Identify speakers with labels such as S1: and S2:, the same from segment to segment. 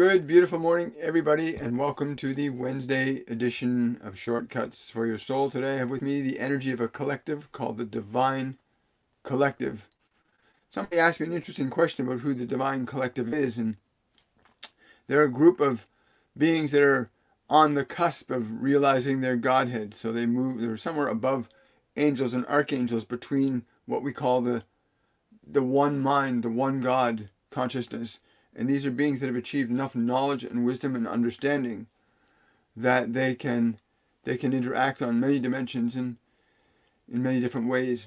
S1: Good, beautiful morning, everybody, and welcome to the Wednesday edition of Shortcuts for Your Soul. Today I have with me the energy of a collective called the Divine Collective. Somebody asked me an interesting question about who the Divine Collective is, and they're a group of beings that are on the cusp of realizing their Godhead. So they're somewhere above angels and archangels, between what we call the one mind, the one God consciousness. And these are beings that have achieved enough knowledge and wisdom and understanding that they can interact on many dimensions and in many different ways.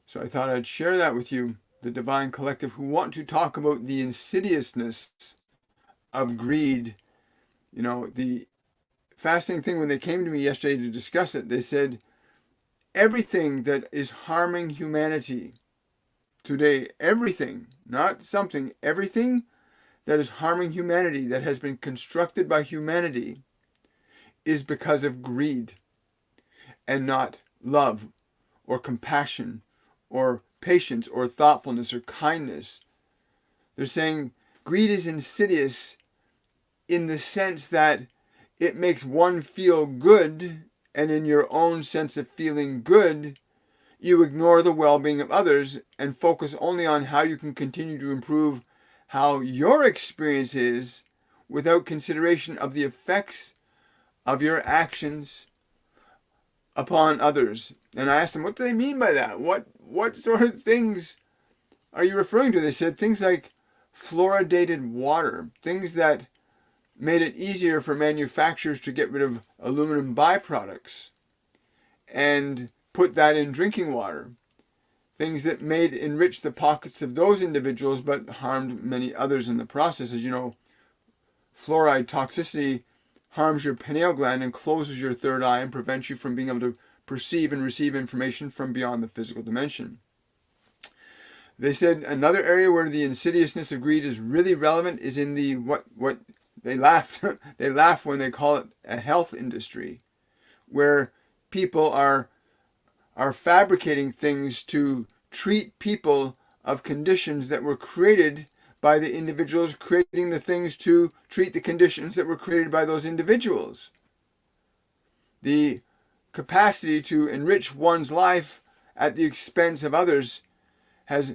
S1: So I thought I'd share that with you, the Divine Collective, who want to talk about the insidiousness of greed. You know, the fascinating thing, when they came to me yesterday to discuss it, they said everything that is harming humanity today, everything, not something, everything that is harming humanity, that has been constructed by humanity, is because of greed and not love or compassion or patience or thoughtfulness or kindness. They're saying greed is insidious in the sense that it makes one feel good, and in your own sense of feeling good, you ignore the well-being of others and focus only on how you can continue to improve how your experience is, without consideration of the effects of your actions upon others. And I asked them, what do they mean by that? What sort of things are you referring to? They said things like fluoridated water, things that made it easier for manufacturers to get rid of aluminum byproducts and put that in drinking water. Things that enrich the pockets of those individuals but harmed many others in the process. As you know, fluoride toxicity harms your pineal gland and closes your third eye and prevents you from being able to perceive and receive information from beyond the physical dimension. They said another area where the insidiousness of greed is really relevant is in the what they laugh they laugh when they call it a health industry, where people are fabricating things to treat people of conditions that were created by the individuals creating the things to treat the conditions that were created by those individuals. The capacity to enrich one's life at the expense of others has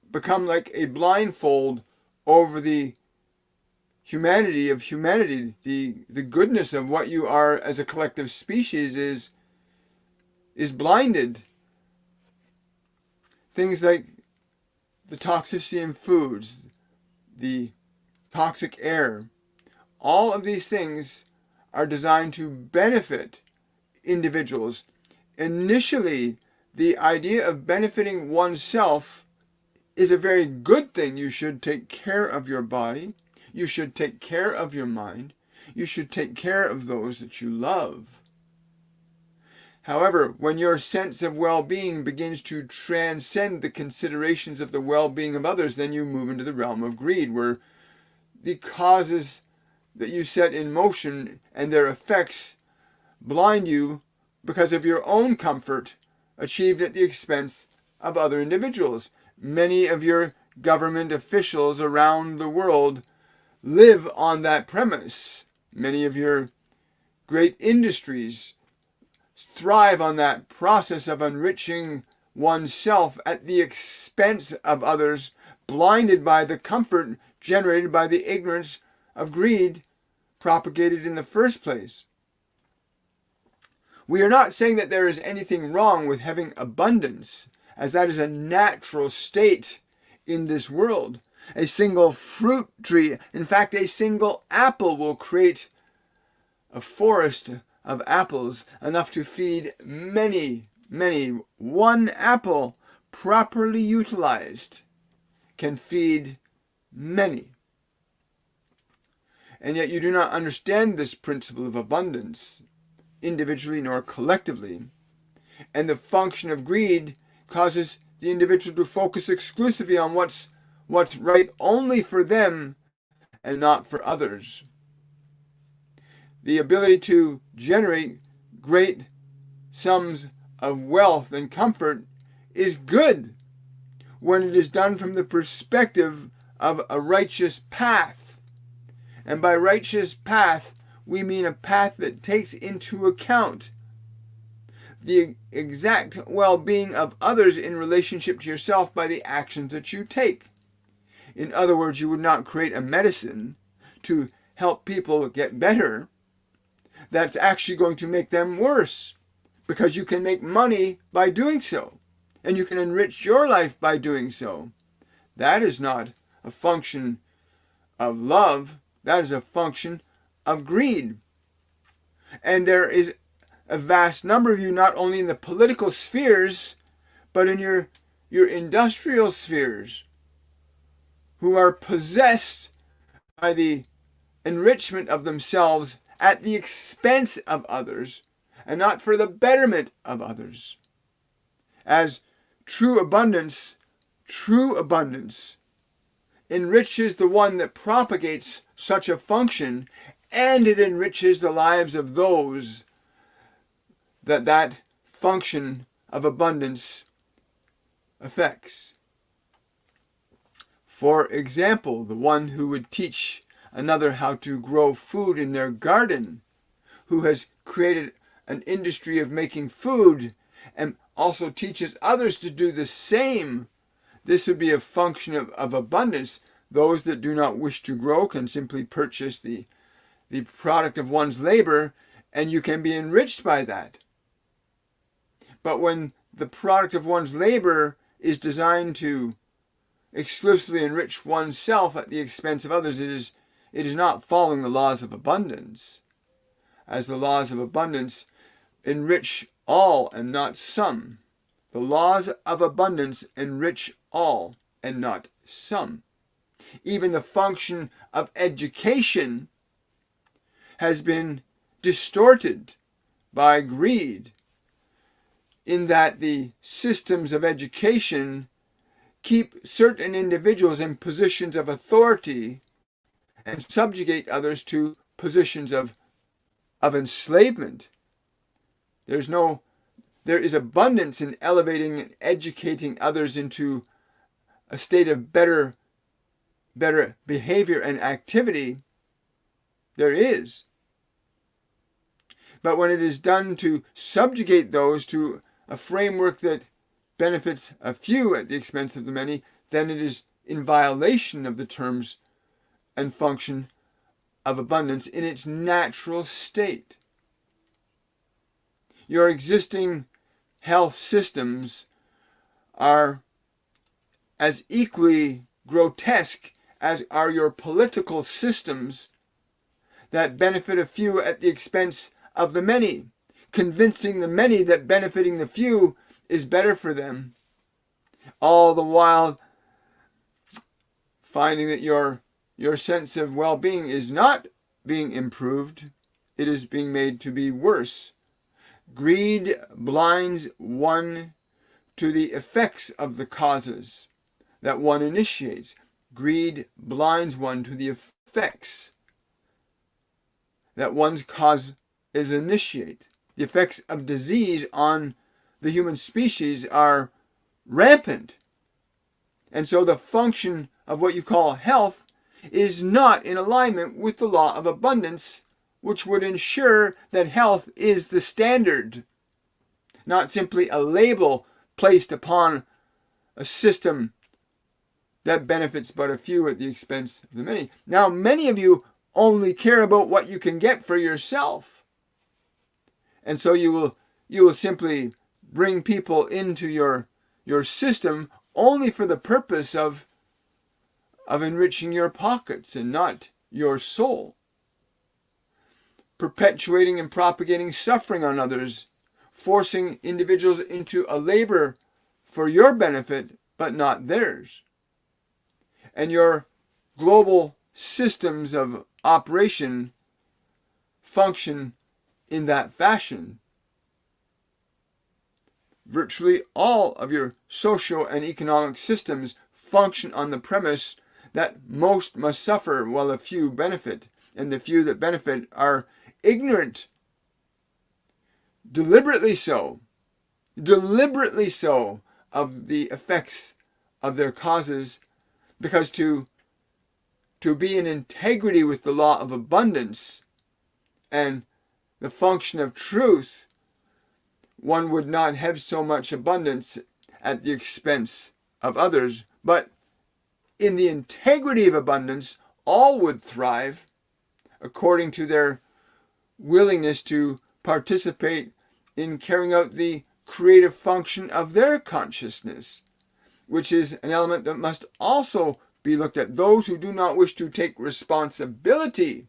S1: become like a blindfold over the humanity of humanity. The goodness of what you are as a collective species is blinded. Things like the toxicity in foods, the toxic air, all of these things are designed to benefit individuals. Initially, the idea of benefiting oneself is a very good thing. You should take care of your body. You should take care of your mind. You should take care of those that you love. However, when your sense of well-being begins to transcend the considerations of the well-being of others, then you move into the realm of greed, where the causes that you set in motion and their effects blind you because of your own comfort achieved at the expense of other individuals. Many of your government officials around the world live on that premise. Many of your great industries thrive on that process of enriching oneself at the expense of others, blinded by the comfort generated by the ignorance of greed propagated in the first place. We are not saying that there is anything wrong with having abundance, as that is a natural state in this world. A single fruit tree, in fact, a single apple will create a forest of apples, enough to feed many, many. One apple, properly utilized, can feed many. And yet you do not understand this principle of abundance, individually nor collectively. And the function of greed causes the individual to focus exclusively on what's right only for them and not for others. The ability to generate great sums of wealth and comfort is good when it is done from the perspective of a righteous path. And by righteous path, we mean a path that takes into account the exact well-being of others in relationship to yourself by the actions that you take. In other words, you would not create a medicine to help people get better that's actually going to make them worse, because you can make money by doing so, and you can enrich your life by doing so. That is not a function of love. That is a function of greed. And there is a vast number of you, not only in the political spheres, but in your industrial spheres, who are possessed by the enrichment of themselves at the expense of others, and not for the betterment of others. As true abundance enriches the one that propagates such a function, and it enriches the lives of those that function of abundance affects. For example, the one who would teach another how to grow food in their garden, who has created an industry of making food and also teaches others to do the same, this would be a function of abundance. Those that do not wish to grow can simply purchase the product of one's labor, and you can be enriched by that. But when the product of one's labor is designed to exclusively enrich oneself at the expense of others, it is not following the laws of abundance, as the laws of abundance enrich all and not some. The laws of abundance enrich all and not some. Even the function of education has been distorted by greed, in that the systems of education keep certain individuals in positions of authority and subjugate others to positions of enslavement. There is abundance in elevating and educating others into a state of better behavior and activity. There is. But when it is done to subjugate those to a framework that benefits a few at the expense of the many, then it is in violation of the terms and function of abundance in its natural state. Your existing health systems are as equally grotesque as are your political systems that benefit a few at the expense of the many, convincing the many that benefiting the few is better for them, all the while finding that your sense of well-being is not being improved, it is being made to be worse. Greed blinds one to the effects of the causes that one initiates. Greed blinds one to the effects that one's cause is initiate. The effects of disease on the human species are rampant. And so the function of what you call health is not in alignment with the law of abundance, which would ensure that health is the standard, not simply a label placed upon a system that benefits but a few at the expense of the many. Now, many of you only care about what you can get for yourself. And so you will simply bring people into your system only for the purpose of enriching your pockets and not your soul. Perpetuating and propagating suffering on others, forcing individuals into a labor for your benefit but not theirs. And your global systems of operation function in that fashion. Virtually all of your social and economic systems function on the premise that most must suffer while a few benefit, and the few that benefit are ignorant, deliberately so, of the effects of their causes, because to to be in integrity with the law of abundance and the function of truth, one would not have so much abundance at the expense of others. But in the integrity of abundance, all would thrive according to their willingness to participate in carrying out the creative function of their consciousness, which is an element that must also be looked at. Those who do not wish to take responsibility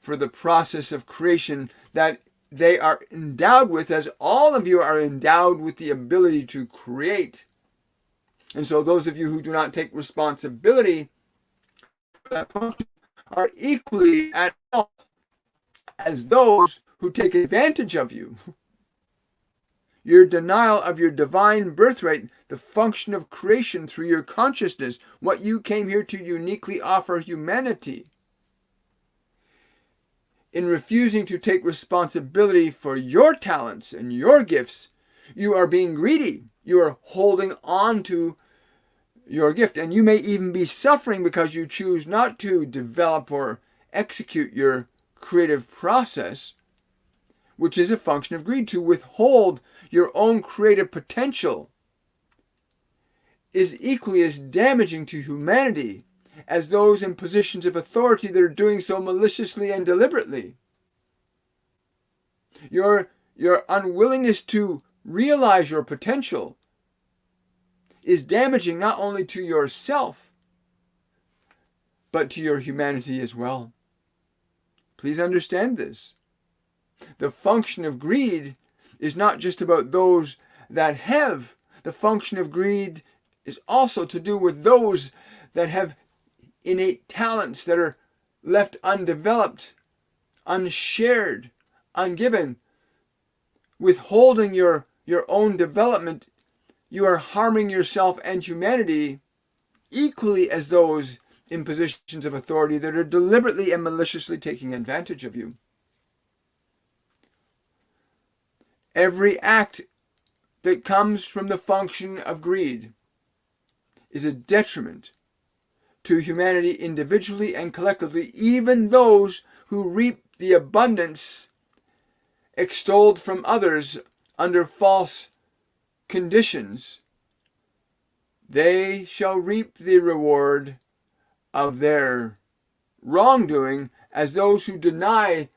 S1: for the process of creation that they are endowed with, as all of you are endowed with the ability to create. And so those of you who do not take responsibility for that function are equally at fault as those who take advantage of you. Your denial of your divine birthright, the function of creation through your consciousness, what you came here to uniquely offer humanity. In refusing to take responsibility for your talents and your gifts, you are being greedy. You are holding on to your gift, and you may even be suffering because you choose not to develop or execute your creative process, which is a function of greed. To withhold your own creative potential is equally as damaging to humanity as those in positions of authority that are doing so maliciously and deliberately. Your unwillingness to realize your potential is damaging not only to yourself, but to your humanity as well. Please understand this. The function of greed is not just about those that have. The function of greed is also to do with those that have innate talents that are left undeveloped, unshared, ungiven. Withholding your own development, you are harming yourself and humanity equally as those in positions of authority that are deliberately and maliciously taking advantage of you. Every act that comes from the function of greed is a detriment to humanity individually and collectively, even those who reap the abundance extolled from others under false conditions. They shall reap the reward of their wrongdoing, as those who deny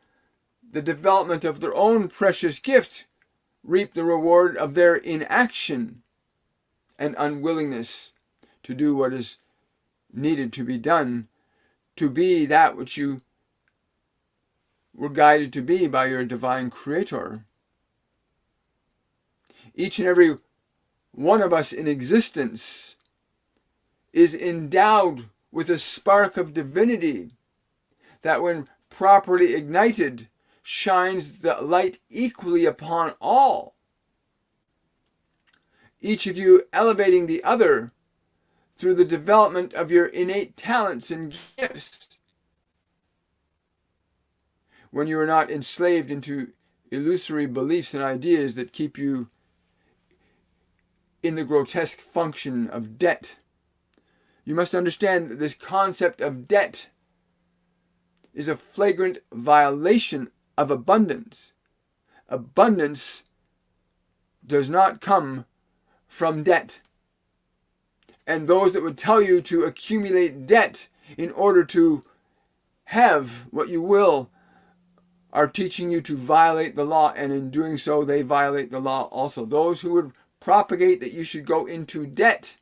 S1: the development of their own precious gift reap the reward of their inaction and unwillingness to do what is needed to be done, to be that which you were guided to be by your divine creator. Each and every one of us in existence is endowed with a spark of divinity that, when properly ignited, shines the light equally upon all. Each of you elevating the other through the development of your innate talents and gifts. When you are not enslaved into illusory beliefs and ideas that keep you in the grotesque function of debt. You must understand that this concept of debt is a flagrant violation of abundance. Abundance does not come from debt. And those that would tell you to accumulate debt in order to have what you will are teaching you to violate the law, and in doing so they violate the law also. Those who would propagate that you should go into debt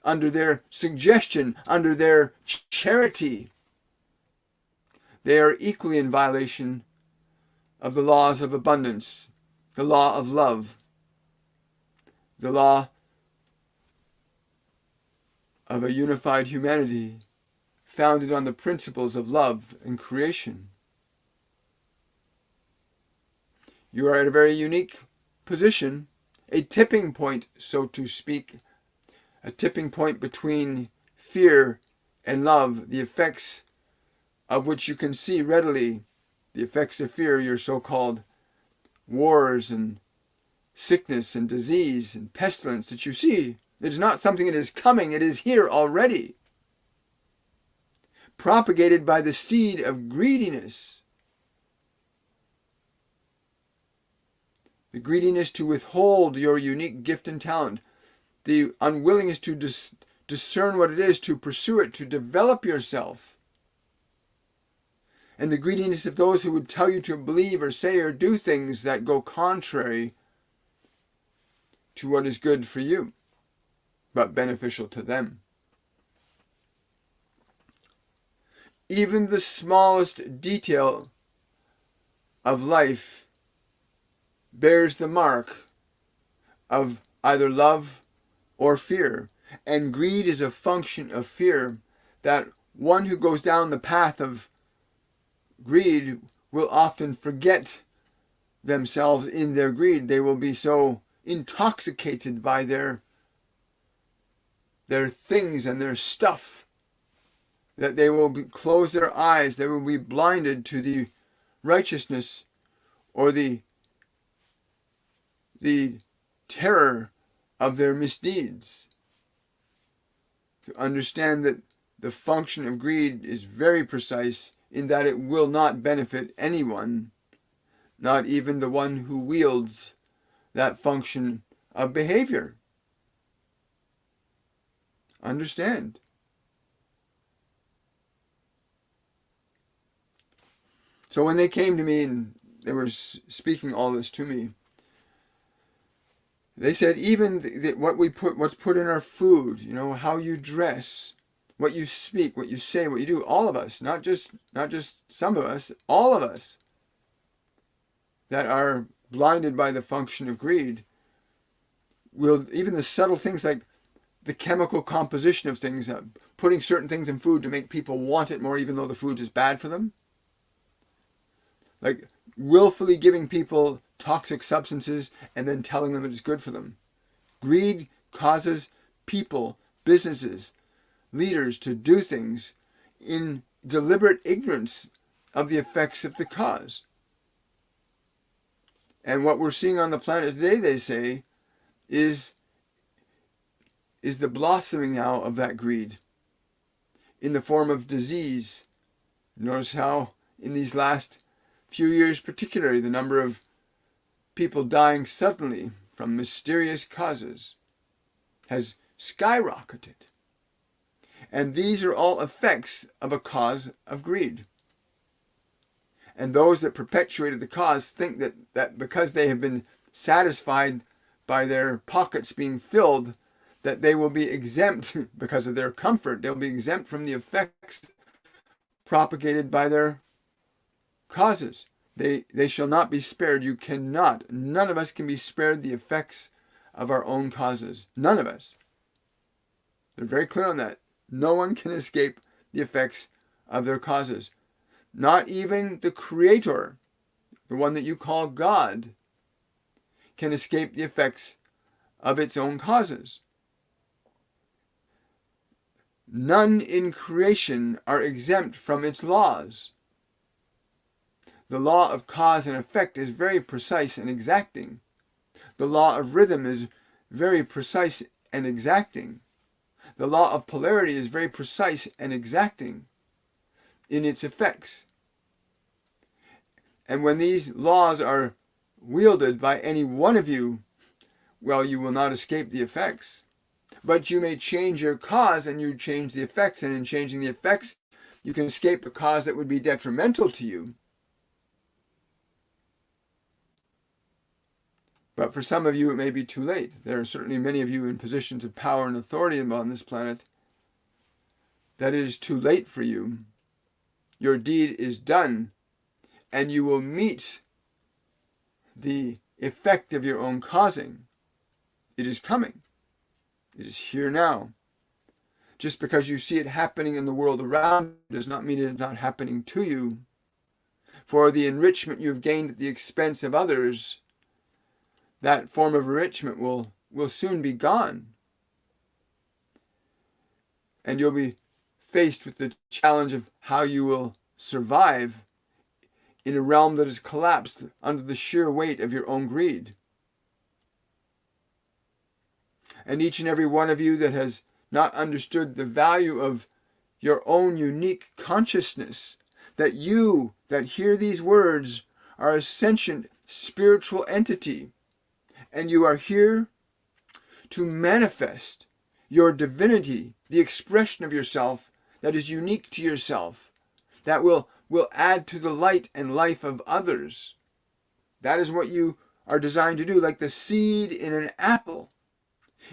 S1: under their suggestion, under their charity, they are equally in violation of the laws of abundance, the law of love, the law of a unified humanity founded on the principles of love and creation. You are at a very unique position, a tipping point, so to speak, a tipping point between fear and love, the effects of which you can see readily. The effects of fear, your so-called wars and sickness and disease and pestilence that you see. It is not something that is coming, it is here already. propagated by the seed of greediness. The greediness to withhold your unique gift and talent. The unwillingness to discern what it is, to pursue it, to develop yourself. And the greediness of those who would tell you to believe or say or do things that go contrary to what is good for you, but beneficial to them. Even the smallest detail of life bears the mark of either love or fear. And greed is a function of fear, that one who goes down the path of greed will often forget themselves in their greed. They will be so intoxicated by their things and their stuff that they will close their eyes. They will be blinded to the righteousness or the terror of their misdeeds. To understand that the function of greed is very precise in that it will not benefit anyone, not even the one who wields that function of behavior. Understand. So when they came to me and they were speaking all this to me, they said even what's put in our food, how you dress, what you speak, what you say, what you do, all of us, not just some of us, all of us that are blinded by the function of greed, will, even the subtle things like the chemical composition of things, putting certain things in food to make people want it more even though the food is bad for them, like willfully giving people toxic substances and then telling them it's good for them. Greed causes people, businesses, leaders to do things in deliberate ignorance of the effects of the cause. And what we're seeing on the planet today, they say, is the blossoming now of that greed in the form of disease. Notice how in these last few years particularly, the number of people dying suddenly from mysterious causes has skyrocketed. And these are all effects of a cause of greed. And those that perpetuated the cause think that because they have been satisfied by their pockets being filled, that they will be exempt because of their comfort. They'll be exempt from the effects propagated by their causes. They shall not be spared. You cannot. None of us can be spared the effects of our own causes. None of us. They're very clear on that. No one can escape the effects of their causes. Not even the Creator, the one that you call God, can escape the effects of its own causes. None in creation are exempt from its laws. The law of cause and effect is very precise and exacting. The law of rhythm is very precise and exacting. The law of polarity is very precise and exacting in its effects. And when these laws are wielded by any one of you, well, you will not escape the effects. But you may change your cause and you change the effects, and in changing the effects, you can escape a cause that would be detrimental to you. But for some of you, it may be too late. There are certainly many of you in positions of power and authority on this planet that it is too late for you. Your deed is done, and you will meet the effect of your own causing. It is coming. It is here now. Just because you see it happening in the world around you does not mean it is not happening to you. For the enrichment you have gained at the expense of others, that form of enrichment will soon be gone. And you'll be faced with the challenge of how you will survive in a realm that has collapsed under the sheer weight of your own greed. And each and every one of you that has not understood the value of your own unique consciousness, that you that hear these words are a sentient spiritual entity, and you are here to manifest your divinity, the expression of yourself that is unique to yourself, that will add to the light and life of others. That is what you are designed to do. Like the seed in an apple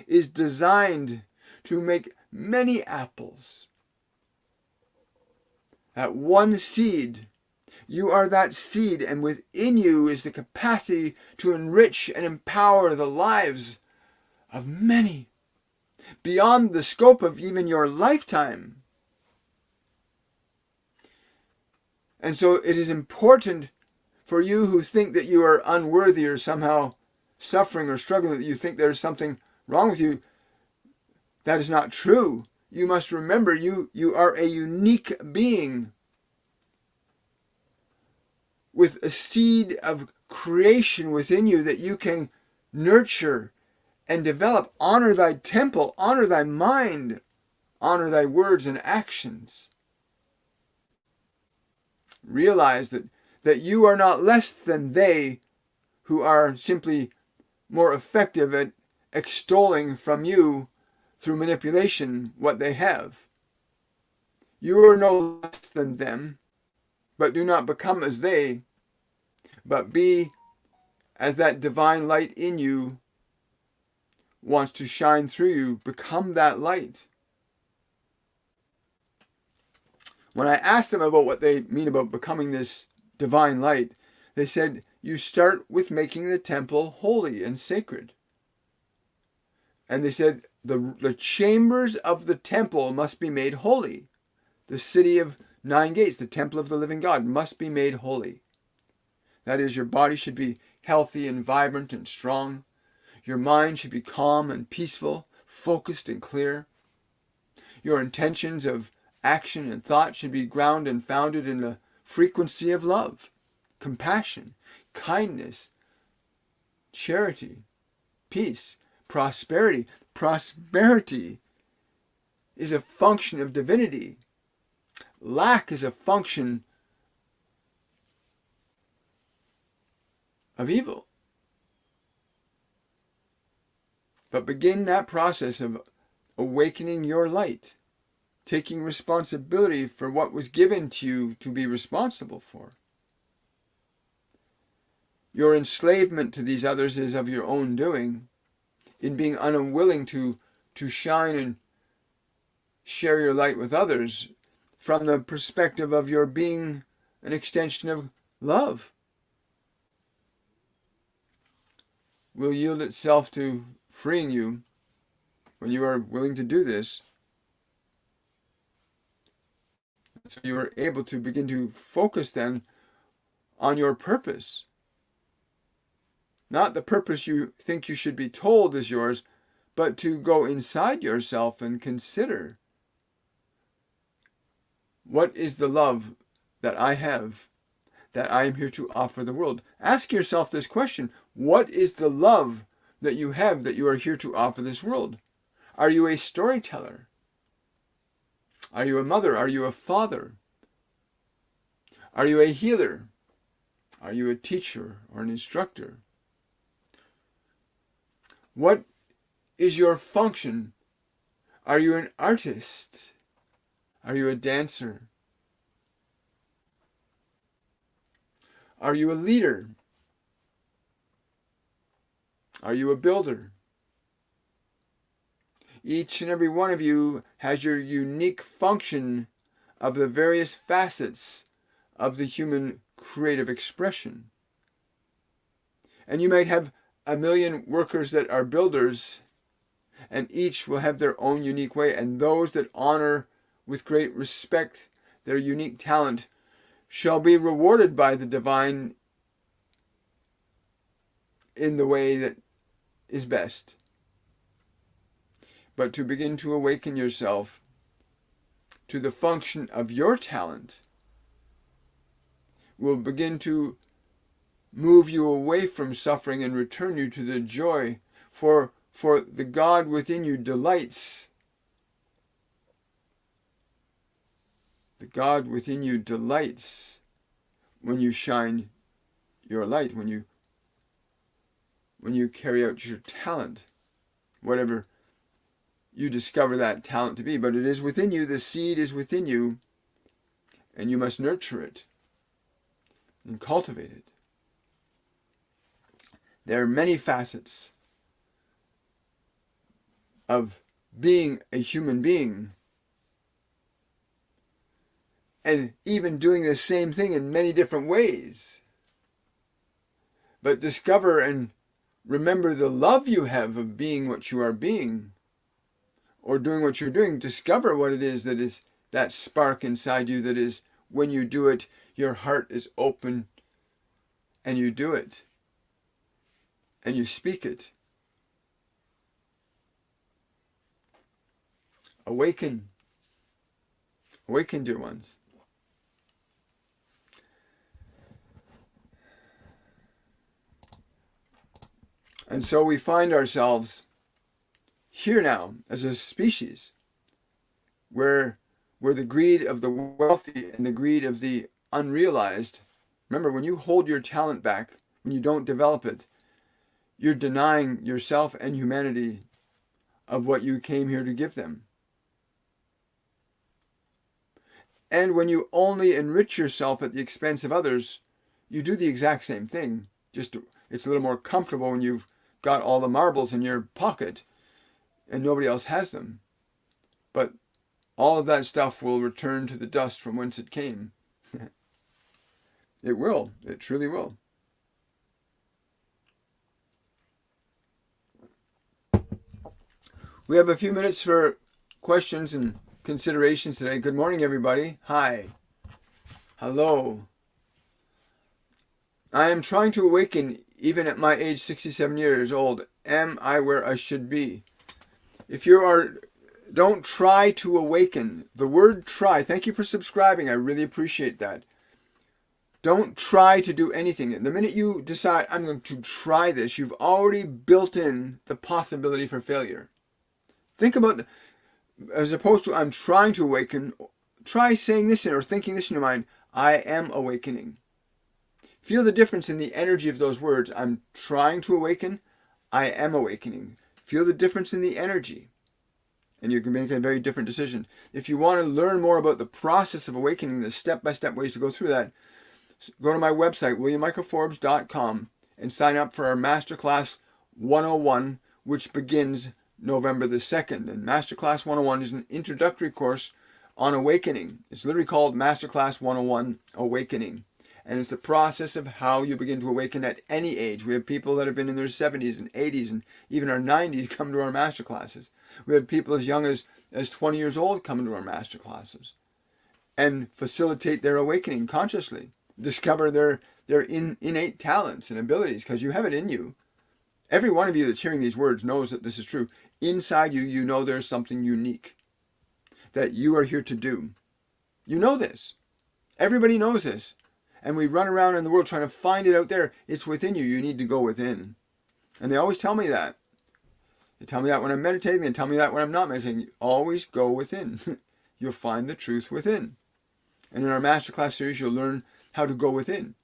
S1: is designed to make many apples. That one seed, you are that seed, and within you is the capacity to enrich and empower the lives of many, beyond the scope of even your lifetime. And so it is important for you who think that you are unworthy or somehow suffering or struggling, that you think there's something wrong with you. That is not true. You must remember you are a unique being with a seed of creation within you that you can nurture and develop. Honor thy temple, honor thy mind, honor thy words and actions. Realize that you are not less than they who are simply more effective at extolling from you through manipulation what they have. You are no less than them, but do not become as they, but be as that divine light in you wants to shine through you. Become that light. When I asked them about what they mean about becoming this divine light, they said, you start with making the temple holy and sacred. And they said, the chambers of the temple must be made holy. The city of 9 gates, the temple of the living God, must be made holy. That is, your body should be healthy and vibrant and strong. Your mind should be calm and peaceful, focused and clear. Your intentions of action and thought should be grounded and founded in the frequency of love, compassion, kindness, charity, peace, prosperity. Prosperity is a function of divinity. Lack is a function of evil. But begin that process of awakening your light, taking responsibility for what was given to you to be responsible for. Your enslavement to these others is of your own doing, in being unwilling to shine and share your light with others from the perspective of your being an extension of love. Will yield itself to freeing you when you are willing to do this. So you are able to begin to focus then on your purpose. Not the purpose you think you should be told is yours, but to go inside yourself and consider, what is the love that I have, that I am here to offer the world? Ask yourself this question. What is the love that you have that you are here to offer this world? Are you a storyteller? Are you a mother? Are you a father? Are you a healer? Are you a teacher or an instructor? What is your function? Are you an artist? Are you a dancer? Are you a leader? Are you a builder? Each and every one of you has your unique function of the various facets of the human creative expression. And you might have a million workers that are builders, and each will have their own unique way, and those that honor with great respect their unique talent shall be rewarded by the divine in the way that is best. But to begin to awaken yourself to the function of your talent will begin to move you away from suffering and return you to the joy, for the God within you delights The God within you delights when you shine your light, when you carry out your talent, whatever you discover that talent to be. But it is within you, the seed is within you, and you must nurture it and cultivate it. There are many facets of being a human being, and even doing the same thing in many different ways. But discover and remember the love you have of being what you are being, or doing what you're doing. Discover what it is that spark inside you that is, when you do it, your heart is open and you do it and you speak it. Awaken. Awaken, dear ones. And so we find ourselves here now as a species where the greed of the wealthy and the greed of the unrealized. Remember, when you hold your talent back, when you don't develop it, you're denying yourself and humanity of what you came here to give them. And when you only enrich yourself at the expense of others, you do the exact same thing. Just it's a little more comfortable when you've got all the marbles in your pocket and nobody else has them. But all of that stuff will return to the dust from whence it came. It will. It truly will. We have a few minutes for questions and considerations today. Good morning, everybody. Hi. Hello. I am trying to awaken even at my age 67 years old. Am I where I should be? If you are, don't try to awaken. The word try, thank you for subscribing. I really appreciate that. Don't try to do anything. The minute you decide, I'm going to try this, you've already built in the possibility for failure. Think about, as opposed to I'm trying to awaken, try saying this or thinking this in your mind, I am awakening. Feel the difference in the energy of those words. I'm trying to awaken, I am awakening. Feel the difference in the energy. And you can make a very different decision. If you want to learn more about the process of awakening, the step-by-step ways to go through that, go to my website, williammichaelforbes.com, and sign up for our Masterclass 101, which begins November the 2nd. And Masterclass 101 is an introductory course on awakening. It's literally called Masterclass 101 Awakening. And it's the process of how you begin to awaken at any age. We have people that have been in their 70s and 80s and even our 90s come to our master classes. We have people as young as 20 years old come into our master classes and facilitate their awakening consciously. Discover their innate talents and abilities, because you have it in you. Every one of you that's hearing these words knows that this is true. Inside you, you know there's something unique that you are here to do. You know this. Everybody knows this. And we run around in the world trying to find it out there. It's within you. You need to go within. And they always tell me that. They tell me that when I'm meditating. They tell me that when I'm not meditating. Always go within. You'll find the truth within. And in our Masterclass series, you'll learn how to go within.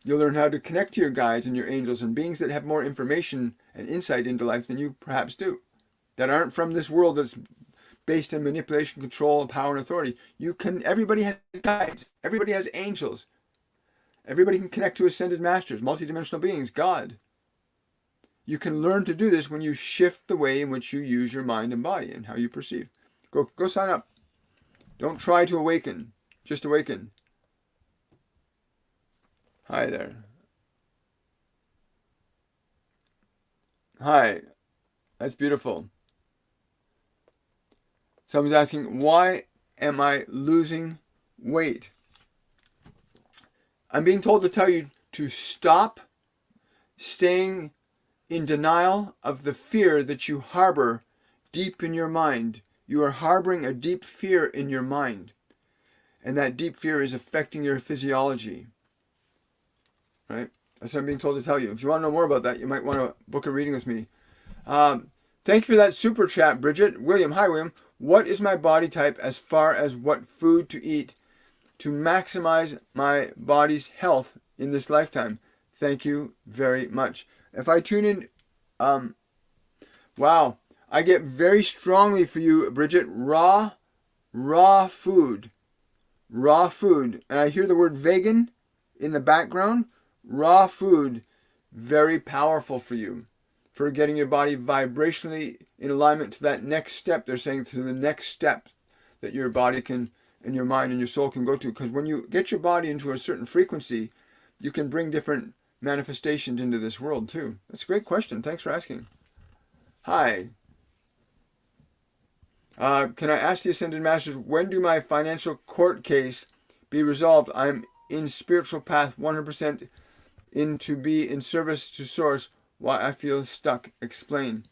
S1: You'll learn how to connect to your guides and your angels and beings that have more information and insight into life than you perhaps do. That aren't from this world that's based in manipulation, control, power, and authority. Everybody has guides. Everybody has angels. Everybody can connect to ascended masters, multidimensional beings, God. You can learn to do this when you shift the way in which you use your mind and body and how you perceive. Go sign up. Don't try to awaken. Just awaken. Hi there. Hi. That's beautiful. Someone's asking, why am I losing weight? I'm being told to tell you to stop staying in denial of the fear that you harbor deep in your mind. You are harboring a deep fear in your mind. And that deep fear is affecting your physiology. Right? That's what I'm being told to tell you. If you want to know more about that, you might want to book a reading with me. Thank you for that super chat, Bridget. William, hi William. What is my body type as far as what food to eat to maximize my body's health in this lifetime. Thank you very much. If I tune in, wow, I get very strongly for you, Bridget, raw food, and I hear the word vegan in the background. Raw food, very powerful for you, for getting your body vibrationally in alignment to that next step. They're saying to the next step that your body can, and your mind and your soul can go to. Because when you get your body into a certain frequency, you can bring different manifestations into this world too. That's a great question. Thanks for asking. Hi. Can I ask the Ascended Masters, when do my financial court case be resolved? I'm in spiritual path 100% in to be in service to Source. Why I feel stuck. Explain.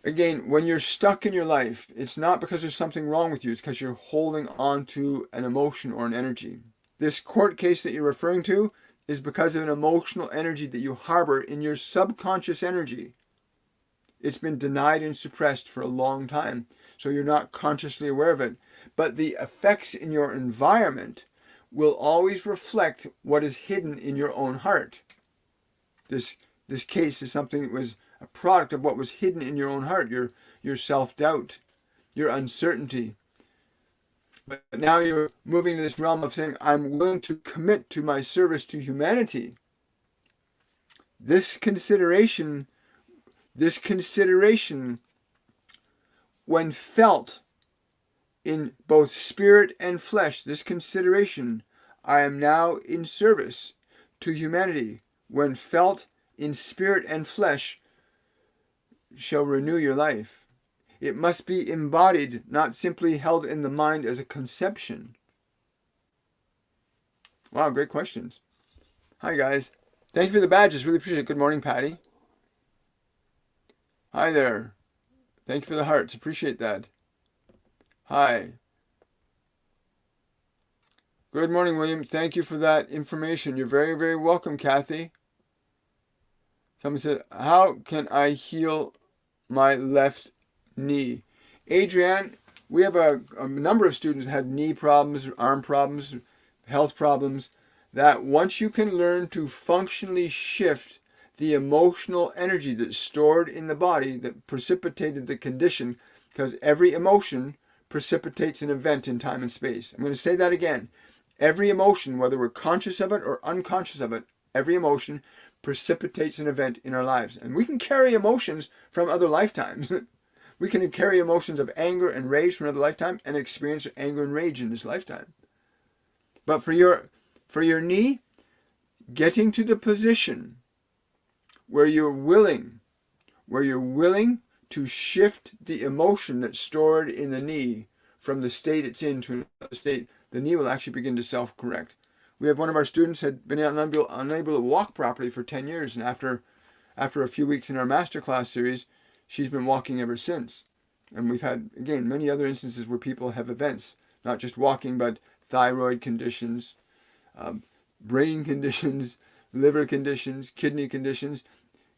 S1: Again, when you're stuck in your life, it's not because there's something wrong with you. It's because you're holding on to an emotion or an energy. This court case that you're referring to is because of an emotional energy that you harbor in your subconscious energy. It's been denied and suppressed for a long time, so you're not consciously aware of it. But the effects in your environment will always reflect what is hidden in your own heart. This case is something that was a product of what was hidden in your own heart, your self-doubt, your uncertainty. But now you're moving to this realm of saying, I'm willing to commit to my service to humanity. This consideration, when felt in both spirit and flesh, this consideration, I am now in service to humanity, when felt in spirit and flesh, shall renew your life. It must be embodied, not simply held in the mind as a conception. Wow, great questions. Hi, guys. Thank you for the badges. Really appreciate it. Good morning, Patty. Hi there. Thank you for the hearts. Appreciate that. Hi. Good morning, William. Thank you for that information. You're very, very welcome, Kathy. Someone said, how can I heal my left knee? Adrienne, we have a number of students that had knee problems, arm problems, health problems, that once you can learn to functionally shift the emotional energy that's stored in the body that precipitated the condition, because every emotion precipitates an event in time and space. I'm going to say that again. Every emotion, whether we're conscious of it or unconscious of it, every emotion precipitates an event in our lives. And we can carry emotions from other lifetimes. We can carry emotions of anger and rage from another lifetime and experience anger and rage in this lifetime. But for your knee, getting to the position where you're willing to shift the emotion that's stored in the knee from the state it's in to another state, the knee will actually begin to self-correct. We have one of our students had been unable to walk properly for 10 years, and after a few weeks in our masterclass series, she's been walking ever since. And we've had, again, many other instances where people have events, not just walking, but thyroid conditions, brain conditions, liver conditions, kidney conditions,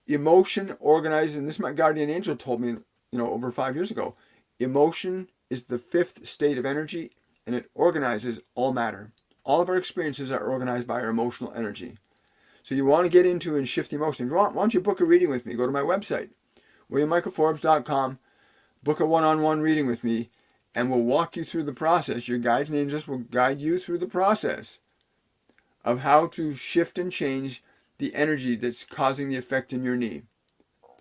S1: emotion organized. And this my guardian angel told me, over 5 years ago. Emotion is the fifth state of energy, and it organizes all matter. All of our experiences are organized by our emotional energy. So you want to get into and shift the emotion. If you want, why don't you book a reading with me? Go to my website, WilliamMichaelForbes.com. Book a one-on-one reading with me, and we'll walk you through the process. Your guides and angels will guide you through the process of how to shift and change the energy that's causing the effect in your knee.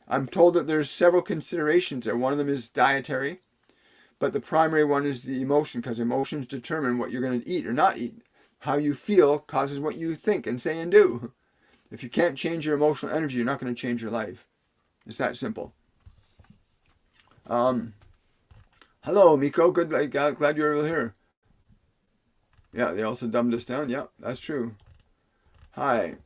S1: I'm told that there's several considerations there. One of them is dietary, but the primary one is the emotion, because emotions determine what you're going to eat or not eat. How you feel causes what you think and say and do. If you can't change your emotional energy, you're not going to change your life. It's that simple. Hello, Miko. Good. Glad you're here. Yeah, they also dumbed us down. Yeah, that's true. Hi.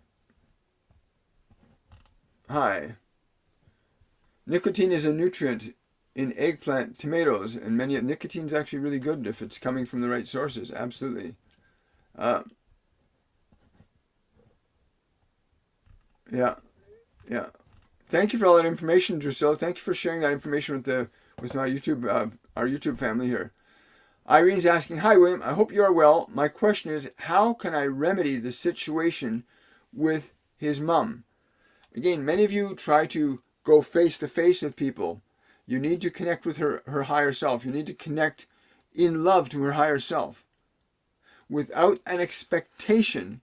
S1: Nicotine is a nutrient in eggplant, tomatoes, and many. Nicotine's actually really good if it's coming from the right sources. Absolutely. Yeah. Thank you for all that information, Drusilla. Thank you for sharing that information with my YouTube, our YouTube family here. Irene's asking, hi William, I hope you are well. My question is, how can I remedy the situation with his mom? Again, many of you try to go face to face with people. You need to connect with her higher self. You need to connect in love to her higher self without an expectation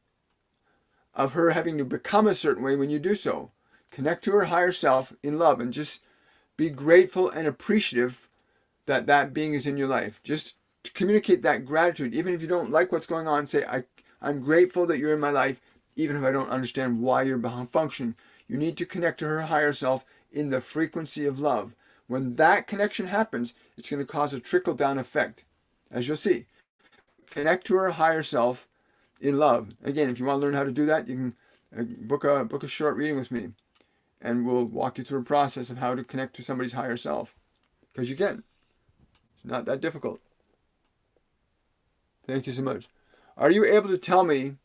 S1: of her having to become a certain way when you do so. Connect to her higher self in love and just be grateful and appreciative that that being is in your life. Just to communicate that gratitude. Even if you don't like what's going on, say, I'm grateful that you're in my life, even if I don't understand why you're functioning. You need to connect to her higher self in the frequency of love. When that connection happens, it's going to cause a trickle-down effect, as you'll see. Connect to her higher self in love. Again, if you want to learn how to do that, you can book a short reading with me, and we'll walk you through a process of how to connect to somebody's higher self. Because you can. It's not that difficult. Thank you so much. Are you able to tell me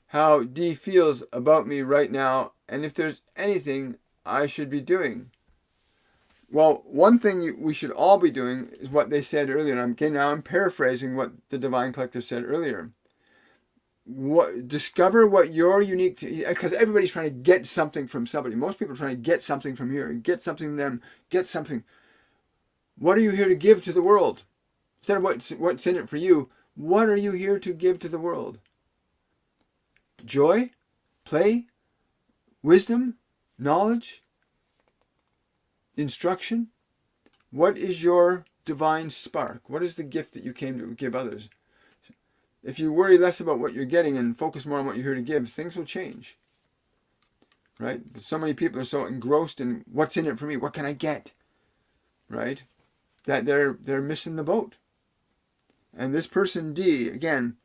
S1: how Dee feels about me right now, and if there's anything I should be doing? Well, one thing we should all be doing is what they said earlier. And now I'm paraphrasing what the Divine Collective said earlier. Discover what your unique, because everybody's trying to get something from somebody. Most people are trying to get something from here, get something from them, get something. What are you here to give to the world? Instead of what's in it for you, what are you here to give to the world? Joy, play, wisdom, knowledge, instruction. What is your divine spark? What is the gift that you came to give others? If you worry less about what you're getting and focus more on what you're here to give, things will change. Right? But so many people are so engrossed in what's in it for me, what can I get? Right? That they're missing the boat. And this person D, again,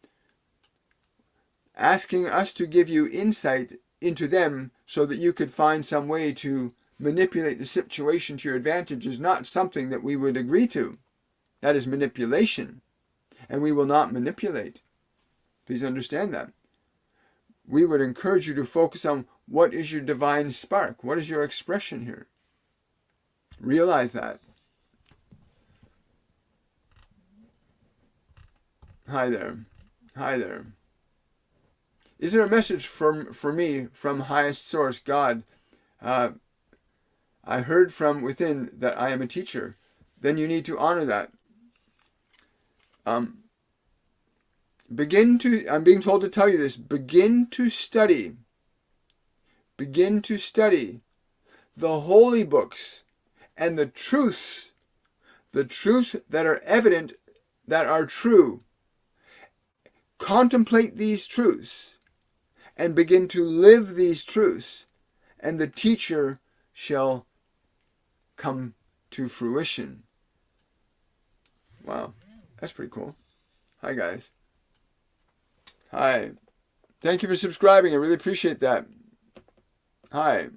S1: asking us to give you insight into them so that you could find some way to manipulate the situation to your advantage is not something that we would agree to. That is manipulation. And we will not manipulate. Please understand that. We would encourage you to focus on what is your divine spark? What is your expression here? Realize that. Hi there. Hi there. Is there a message for me from highest source, God? I heard from within that I am a teacher. Then you need to honor that. I'm being told to tell you this. Begin to study. Begin to study the holy books and the truths that are evident, that are true. Contemplate these truths and begin to live these truths, and the teacher shall come to fruition. Wow, that's pretty cool. Hi, guys. Hi. Thank you for subscribing. I really appreciate that. Hi.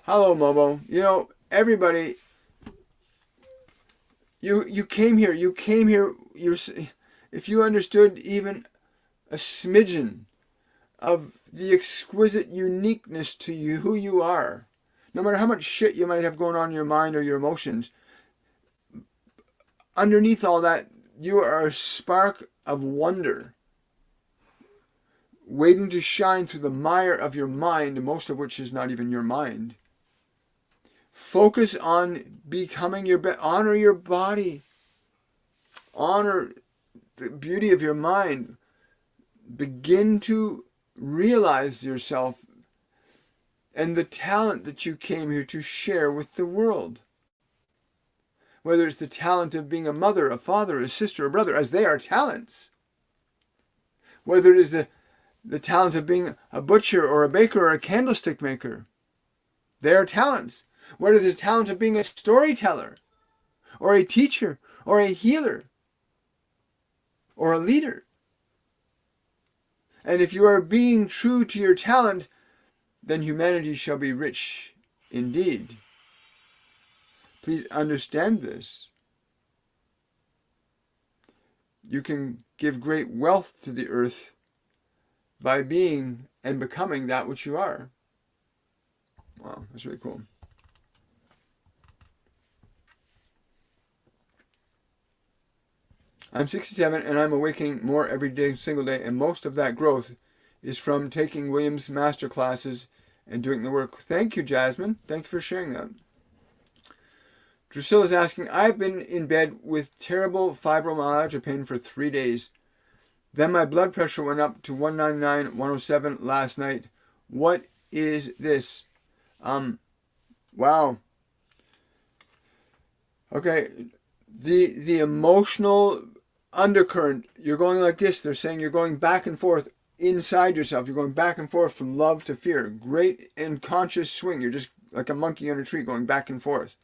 S1: Hello, Momo. You know, everybody, you came here. If you understood even a smidgen of the exquisite uniqueness to you, who you are, no matter how much shit you might have going on in your mind or your emotions, underneath all that, you are a spark of wonder, waiting to shine through the mire of your mind, most of which is not even your mind. Focus on becoming your best. Honor your body. Honor the beauty of your mind. Begin to realize yourself and the talent that you came here to share with the world. Whether it's the talent of being a mother, a father, a sister, a brother, as they are talents. Whether it is the talent of being a butcher or a baker or a candlestick maker. They are talents. Whether it's the talent of being a storyteller or a teacher or a healer or a leader. And if you are being true to your talent, then humanity shall be rich indeed. Please understand this. You can give great wealth to the earth by being and becoming that which you are. Wow, that's really cool. I'm 67 and I'm awakening more every day, single day, and most of that growth is from taking William's master classes and doing the work. Thank you, Jasmine. Thank you for sharing that. Drusilla's asking, I've been in bed with terrible fibromyalgia pain for 3 days. Then my blood pressure went up to 199/107 last night. What is this? Wow. Okay. The emotional undercurrent, you're going like this. They're saying you're going back and forth inside yourself. You're going back and forth from love to fear. Great unconscious swing. You're just like a monkey on a tree going back and forth.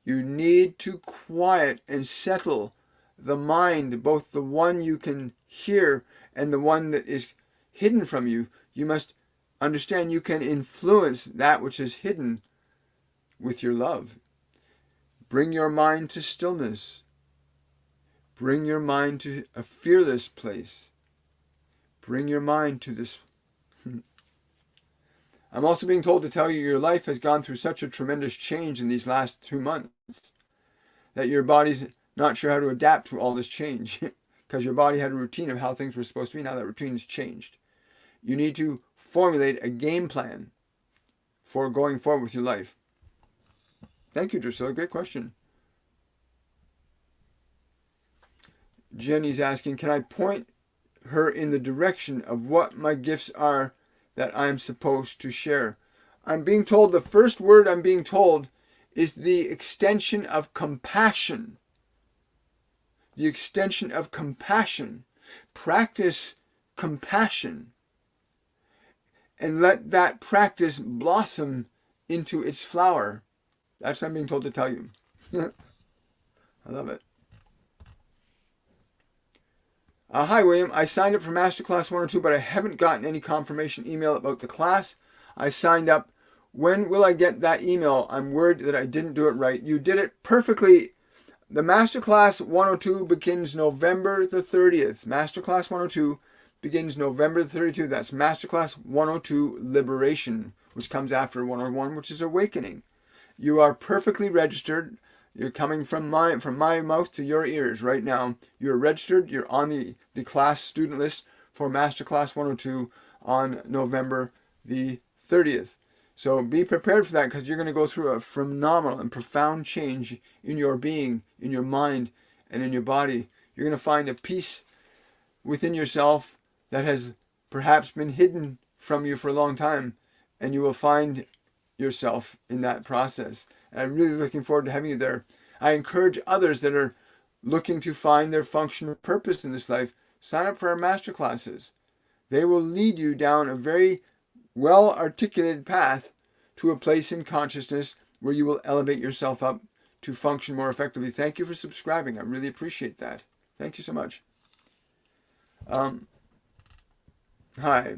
S1: You need to quiet and settle the mind, both the one you can hear and the one that is hidden from you. You must understand you can influence that which is hidden with your love. Bring your mind to stillness. Bring your mind to a fearless place. Bring your mind to this. I'm also being told to tell you your life has gone through such a tremendous change in these last 2 months that your body's not sure how to adapt to all this change because your body had a routine of how things were supposed to be. Now that routine's changed. You need to formulate a game plan for going forward with your life. Thank you, Drusilla. Great question. Jenny's asking, can I point her in the direction of what my gifts are that I'm supposed to share? I'm being told, the first word I'm being told is the extension of compassion. The extension of compassion. Practice compassion. And let that practice blossom into its flower. That's what I'm being told to tell you. I love it. Hi, William. I signed up for Masterclass 102, but I haven't gotten any confirmation email about the class. I signed up. When will I get that email? I'm worried that I didn't do it right. You did it perfectly. The Masterclass 102 begins November the 30th. Masterclass 102 begins November the 30th. That's Masterclass 102 Liberation, which comes after 101, which is Awakening. You are perfectly registered. You're coming from my mouth to your ears right now. You're registered. You're on the class student list for Masterclass 102 on November the 30th. So be prepared for that, because you're going to go through a phenomenal and profound change in your being, in your mind, and in your body. You're going to find a peace within yourself that has perhaps been hidden from you for a long time, and you will find yourself in that process. And I'm really looking forward to having you there. I encourage others that are looking to find their function or purpose in this life, sign up for our master classes. They will lead you down a very well-articulated path to a place in consciousness where you will elevate yourself up to function more effectively. Thank you for subscribing. I really appreciate that. Thank you so much. Hi.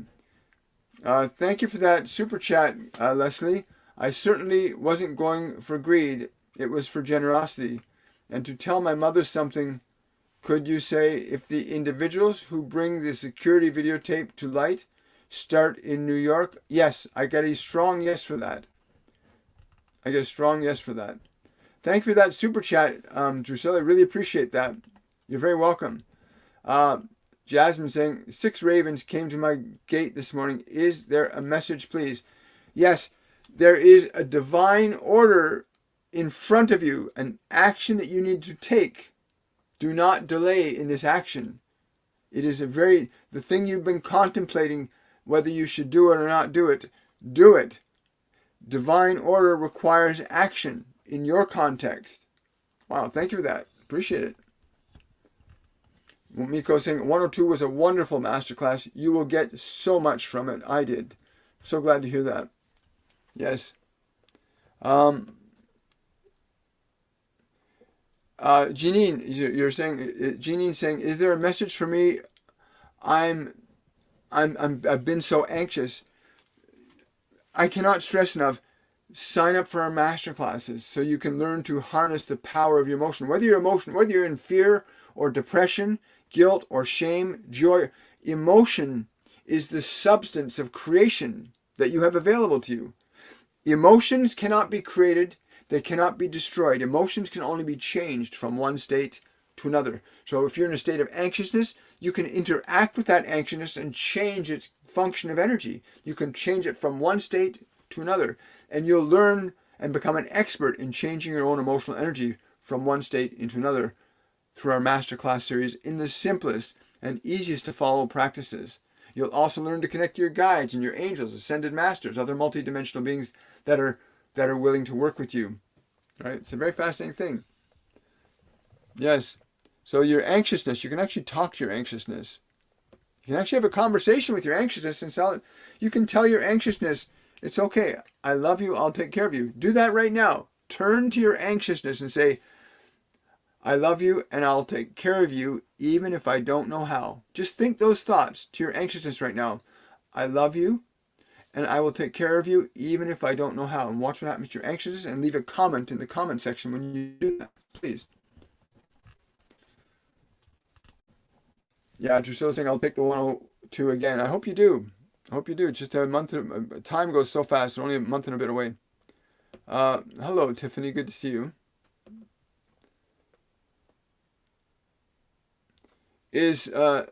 S1: Thank you for that super chat, Leslie. I certainly wasn't going for greed. It was for generosity. And to tell my mother something, could you say, if the individuals who bring the security videotape to light start in New York? Yes, I get a strong yes for that. I get a strong yes for that. Thank you for that super chat, Drusilla. I really appreciate that. You're very welcome. Jasmine saying, 6 ravens came to my gate this morning. Is there a message, please? Yes, there is a divine order in front of you, an action that you need to take. Do not delay in this action. It is the thing you've been contemplating, whether you should do it or not do it. Do it. Divine order requires action in your context. Wow, thank you for that. Appreciate it. Miko saying 102 was a wonderful masterclass. You will get so much from it. I did. So glad to hear that. Yes. Jeanine, you're saying, Jeanine saying, is there a message for me? I've been so anxious. I cannot stress enough. Sign up for our master classes so you can learn to harness the power of your emotion. Whether you're in fear or depression, guilt or shame, joy, emotion is the substance of creation that you have available to you. Emotions cannot be created. They cannot be destroyed. Emotions can only be changed from one state to another. So if you're in a state of anxiousness, you can interact with that anxiousness and change its function of energy. You can change it from one state to another, and you'll learn and become an expert in changing your own emotional energy from one state into another through our masterclass series in the simplest and easiest to follow practices. You'll also learn to connect to your guides and your angels, ascended masters, other multidimensional beings that are willing to work with you. Right? It's a very fascinating thing. Yes. So your anxiousness, you can actually talk to your anxiousness. You can actually have a conversation with your anxiousness and tell it. You can tell your anxiousness, it's okay. I love you. I'll take care of you. Do that right now. Turn to your anxiousness and say, I love you and I'll take care of you even if I don't know how. Just think those thoughts to your anxiousness right now. I love you and I will take care of you even if I don't know how. And watch what happens to your anxiousness, and leave a comment in the comment section when you do that, please. Yeah, Drusilla's saying I'll pick the 102 again. I hope you do. I hope you do. It's just a month. Time goes so fast. Only a month and a bit away. Hello, Tiffany. Good to see you. Is Sanita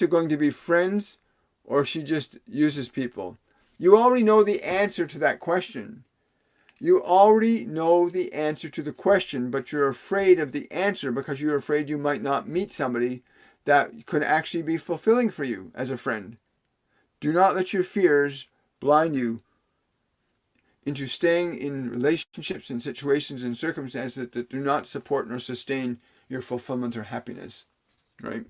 S1: going to be friends, or she just uses people? You already know the answer to that question. You already know the answer to the question, but you're afraid of the answer because you're afraid you might not meet somebody that could actually be fulfilling for you as a friend. Do not let your fears blind you into staying in relationships and situations and circumstances that do not support nor sustain your fulfillment or happiness. Right?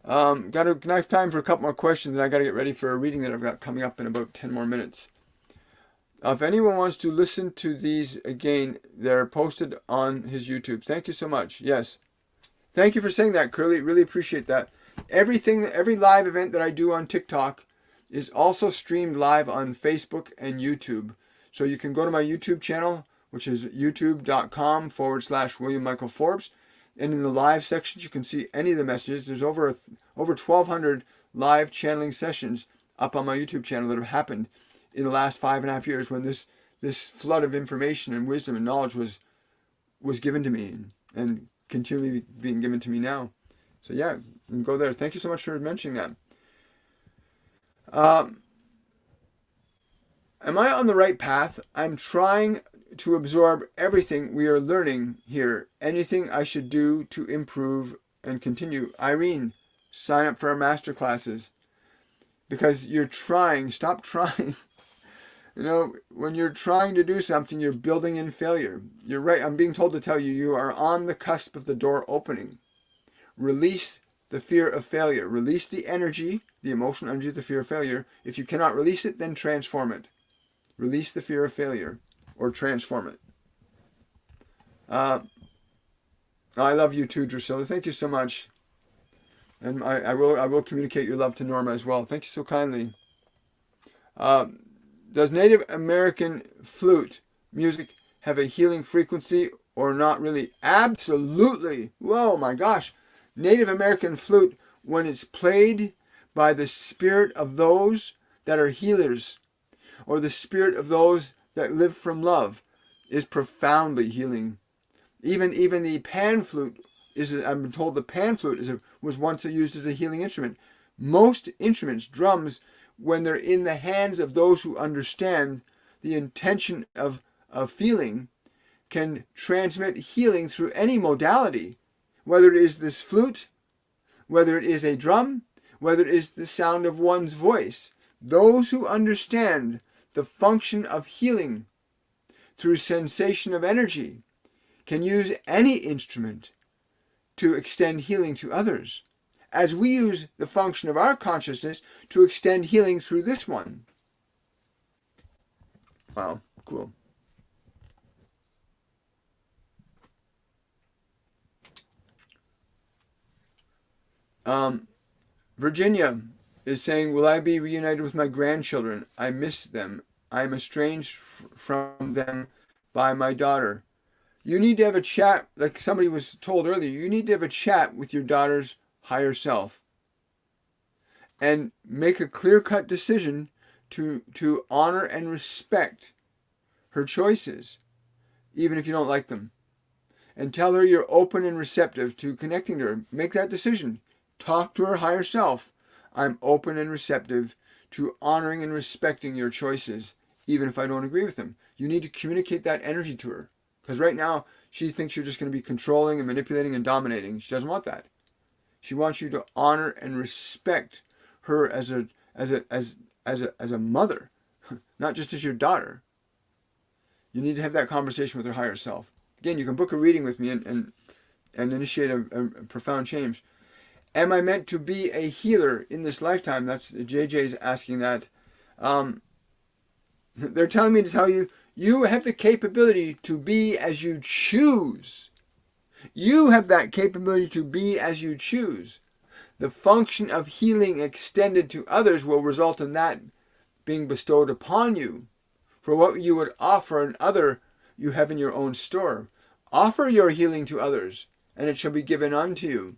S1: Got enough time for a couple more questions, and I got to get ready for a reading that I've got coming up in about 10 more minutes. If anyone wants to listen to these again, they're posted on his YouTube. Thank you so much. Yes. Thank you for saying that, Curly. Really appreciate that. Every live event that I do on TikTok is also streamed live on Facebook and YouTube. So you can go to my YouTube channel, which is youtube.com/William Michael Forbes. And in the live sections, you can see any of the messages. There's over 1,200 live channeling sessions up on my YouTube channel that have happened in the last 5.5 years, when this flood of information and wisdom and knowledge was given to me, and continually being given to me now. So yeah, you can go there. Thank you so much for mentioning that. Am I on the right path? I'm trying to absorb everything we are learning here. Anything I should do to improve and continue? Irene, sign up for our master classes. Because you're trying. Stop trying. You know, when you're trying to do something, you're building in failure. You're right. I'm being told to tell you, you are on the cusp of the door opening. Release the fear of failure. Release the energy, the emotional energy of the fear of failure. If you cannot release it, then transform it. Release the fear of failure, or transform it. I love you too, Drusilla. Thank you so much. And I will communicate your love to Norma as well. Thank you so kindly. Does Native American flute music have a healing frequency or not really? Absolutely. Whoa, my gosh. Native American flute, when it's played by the spirit of those that are healers, or the spirit of those that live from love, is profoundly healing. Even the pan flute I've been told the pan flute was once used as a healing instrument. Most instruments, drums, when they're in the hands of those who understand the intention of feeling, can transmit healing through any modality, whether it is this flute, whether it is a drum, whether it is the sound of one's voice. Those who understand the function of healing through sensation of energy can use any instrument to extend healing to others, as we use the function of our consciousness to extend healing through this one. Wow, cool. Virginia is saying, will I be reunited with my grandchildren? I miss them. I am estranged from them by my daughter. You need to have a chat, like somebody was told earlier, you need to have a chat with your daughter's higher self and make a clear-cut decision to honor and respect her choices. even if you don't like them. And tell her you're open and receptive to connecting to her. Make that decision. Talk to her higher self. I'm open and receptive to honoring and respecting your choices, even if I don't agree with them. You need to communicate that energy to her. Because right now, she thinks you're just going to be controlling and manipulating and dominating. She doesn't want that. She wants you to honor and respect her as a mother, not just as your daughter. You need to have that conversation with her higher self. Again, you can book a reading with me and initiate a profound change. Am I meant to be a healer in this lifetime? That's JJ's asking that. They're telling me to tell you, you have the capability to be as you choose. You have that capability to be as you choose. The function of healing extended to others will result in that being bestowed upon you. For what you would offer another, you have in your own store. Offer your healing to others, and it shall be given unto you.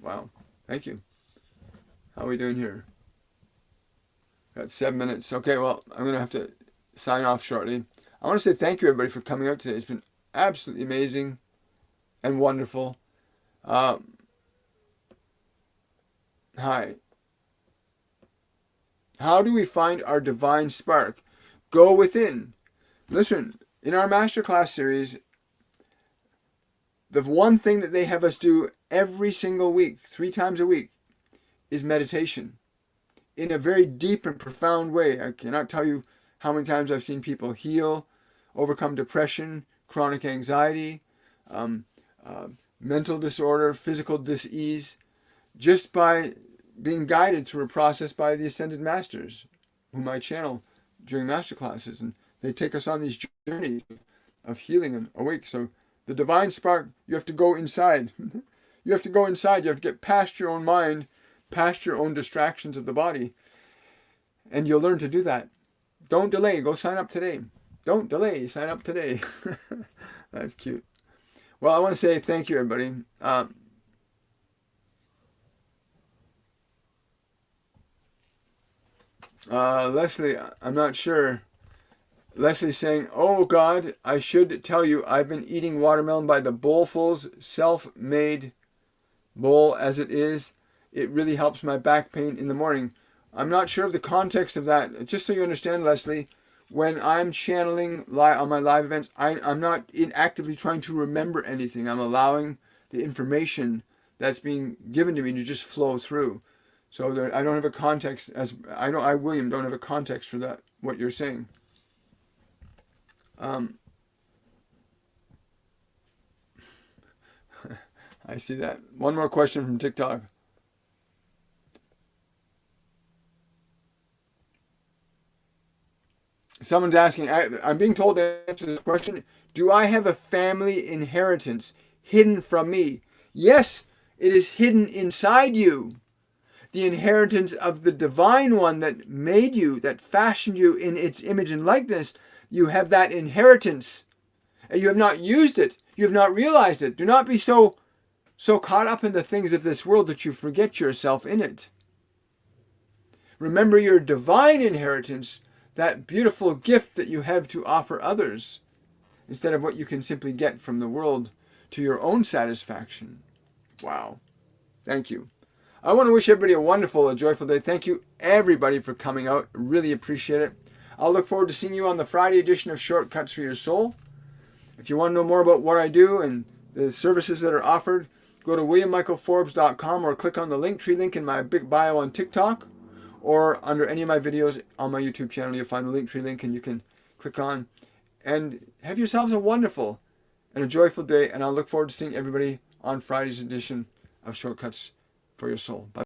S1: Wow. Thank you. How are we doing here? Got 7 minutes. Okay, well, I'm going to have to sign off shortly. I want to say thank you, everybody, for coming out today. It's been absolutely amazing and wonderful. Hi. How do we find our divine spark? Go within. Listen, in our masterclass series, the one thing that they have us do every single week, 3 times a week, is meditation. In a very deep and profound way. I cannot tell you how many times I've seen people heal, overcome depression, chronic anxiety, mental disorder, physical dis-ease, just by being guided through a process by the Ascended Masters, whom I channel during masterclasses. And they take us on these journeys of healing and awake. So the divine spark, you have to go inside. You have to go inside. You have to get past your own mind, past your own distractions of the body. And you'll learn to do that. Don't delay. Go sign up today. Don't delay. Sign up today. That's cute. Well, I want to say thank you, everybody. Leslie, I'm not sure. Leslie's saying, oh God, I should tell you, I've been eating watermelon by the bowlfuls, self-made bowl as it is. It really helps my back pain in the morning. I'm not sure of the context of that. Just so you understand, Leslie, when I'm channeling on my live events, I'm not actively trying to remember anything. I'm allowing the information that's being given to me to just flow through. So I don't have a context, William, don't have a context for that, what you're saying. I see that. One more question from TikTok. Someone's asking, I'm being told to answer this question. Do I have a family inheritance hidden from me? Yes, it is hidden inside you. The inheritance of the divine one that made you, that fashioned you in its image and likeness. You have that inheritance. And you have not used it. You have not realized it. Do not be so caught up in the things of this world that you forget yourself in it. Remember your divine inheritance, that beautiful gift that you have to offer others, instead of what you can simply get from the world to your own satisfaction. Wow. Thank you. I want to wish everybody a wonderful, a joyful day. Thank you, everybody, for coming out. Really appreciate it. I'll look forward to seeing you on the Friday edition of Shortcuts for Your Soul. If you want to know more about what I do and the services that are offered, go to williammichaelforbes.com or click on the Linktree link in my big bio on TikTok, or under any of my videos on my YouTube channel, you'll find the Linktree link and you can click on. And have yourselves a wonderful and a joyful day, and I'll look forward to seeing everybody on Friday's edition of Shortcuts for Your Soul. Bye.